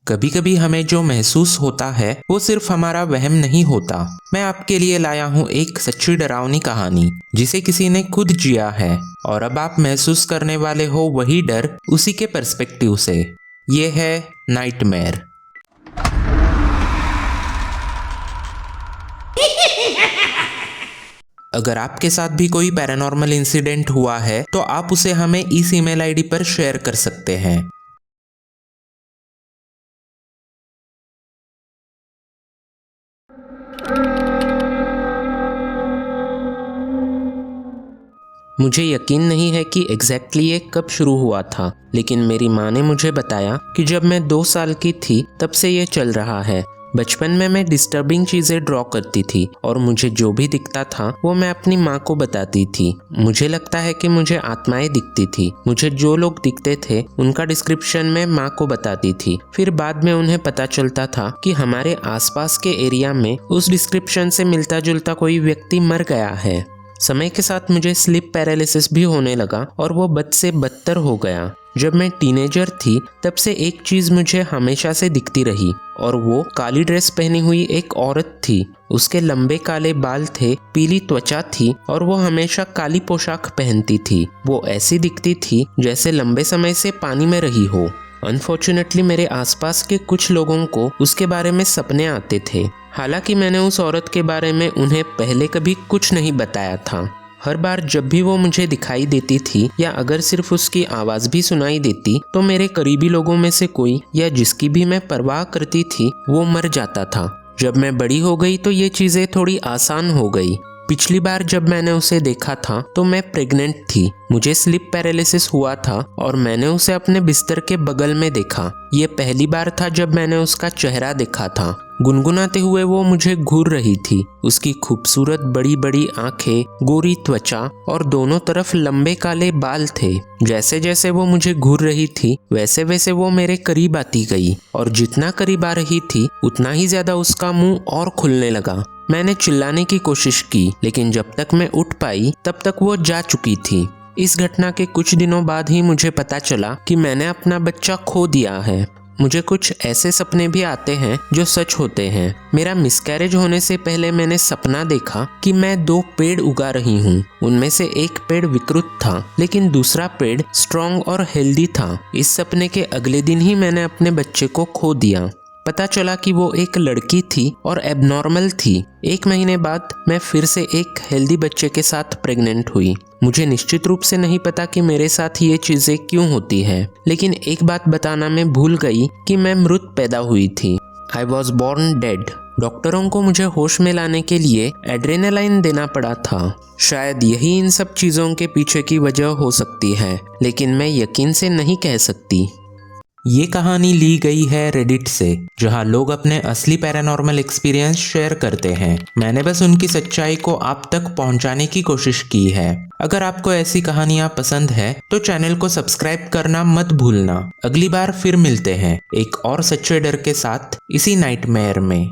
कभी कभी हमें जो महसूस होता है वो सिर्फ हमारा वहम नहीं होता। मैं आपके लिए लाया हूँ एक सच्ची डरावनी कहानी जिसे किसी ने खुद जिया है और अब आप महसूस करने वाले हो वही डर उसी के पर्सपेक्टिव से। ये है नाइटमेयर। अगर आपके साथ भी कोई पैरानॉर्मल इंसिडेंट हुआ है तो आप उसे हमें इस ईमेल आईडी पर शेयर कर सकते हैं। मुझे यकीन नहीं है कि एग्जैक्टली ये कब शुरू हुआ था, लेकिन मेरी माँ ने मुझे बताया कि जब मैं 2 साल की थी तब से ये चल रहा है। बचपन में मैं डिस्टर्बिंग चीज़ें ड्रॉ करती थी और मुझे जो भी दिखता था वो मैं अपनी माँ को बताती थी। मुझे लगता है कि मुझे आत्माएं दिखती थी। मुझे जो लोग दिखते थे उनका डिस्क्रिप्शन मैं माँ को बताती थी। फिर बाद में उन्हें पता चलता था कि हमारे आसपास के एरिया में उस डिस्क्रिप्शन से मिलता जुलता कोई व्यक्ति मर गया है। समय के साथ मुझे स्लीप पैरालिसिस भी होने लगा और वो बद से बदतर हो गया। जब मैं टीनेजर थी तब से एक चीज़ मुझे हमेशा से दिखती रही और वो काली ड्रेस पहनी हुई एक औरत थी। उसके लंबे काले बाल थे, पीली त्वचा थी और वो हमेशा काली पोशाक पहनती थी। वो ऐसी दिखती थी जैसे लंबे समय से पानी में रही हो। अनफॉर्चुनेटली मेरे आसपास के कुछ लोगों को उसके बारे में सपने आते थे। हालांकि मैंने उस औरत के बारे में उन्हें पहले कभी कुछ नहीं बताया था। हर बार जब भी वो मुझे दिखाई देती थी या अगर सिर्फ उसकी आवाज़ भी सुनाई देती तो मेरे करीबी लोगों में से कोई या जिसकी भी मैं परवाह करती थी वो मर जाता था। जब मैं बड़ी हो गई तो ये चीज़ें थोड़ी आसान हो गई। पिछली बार जब मैंने उसे देखा था तो मैं प्रेग्नेंट थी। मुझे स्लीप पैरालिसिस हुआ था और मैंने उसे अपने बिस्तर के बगल में देखा। ये पहली बार था जब मैंने उसका चेहरा देखा था। गुनगुनाते हुए वो मुझे घूर रही थी। उसकी खूबसूरत बड़ी बड़ी आंखें, गोरी त्वचा और दोनों तरफ लंबे काले बाल थे। जैसे जैसे वो मुझे घूर रही थी वैसे वैसे वो मेरे करीब आती गई और जितना करीब आ रही थी उतना ही ज्यादा उसका मुंह और खुलने लगा। मैंने चिल्लाने की कोशिश की लेकिन जब तक मैं उठ पाई तब तक वो जा चुकी थी। इस घटना के कुछ दिनों बाद ही मुझे पता चला कि मैंने अपना बच्चा खो दिया है। मुझे कुछ ऐसे सपने भी आते हैं जो सच होते हैं। मेरा मिसकैरेज होने से पहले मैंने सपना देखा कि मैं 2 पेड़ उगा रही हूँ। उनमें से एक पेड़ विकृत था लेकिन दूसरा पेड़ स्ट्रॉन्ग और हेल्दी था। इस सपने के अगले दिन ही मैंने अपने बच्चे को खो दिया। पता चला कि वो एक लड़की थी और एबनॉर्मल थी। 1 महीने बाद मैं फिर से एक हेल्दी बच्चे के साथ प्रेग्नेंट हुई। मुझे निश्चित रूप से नहीं पता कि मेरे साथ ये चीजें क्यों होती हैं, लेकिन एक बात बताना मैं भूल गई कि मैं मृत पैदा हुई थी। I was born dead. डॉक्टरों को मुझे होश में लाने के लिए एड्रेनालाइन देना पड़ा था। शायद यही इन सब चीजों के पीछे की वजह हो सकती है, लेकिन मैं यकीन से नहीं कह सकती। ये कहानी ली गई है रेडिट से, जहां लोग अपने असली पैरानॉर्मल एक्सपीरियंस शेयर करते हैं। मैंने बस उनकी सच्चाई को आप तक पहुंचाने की कोशिश की है। अगर आपको ऐसी कहानियां पसंद है तो चैनल को सब्सक्राइब करना मत भूलना। अगली बार फिर मिलते हैं एक और सच्चे डर के साथ इसी नाइटमेयर में।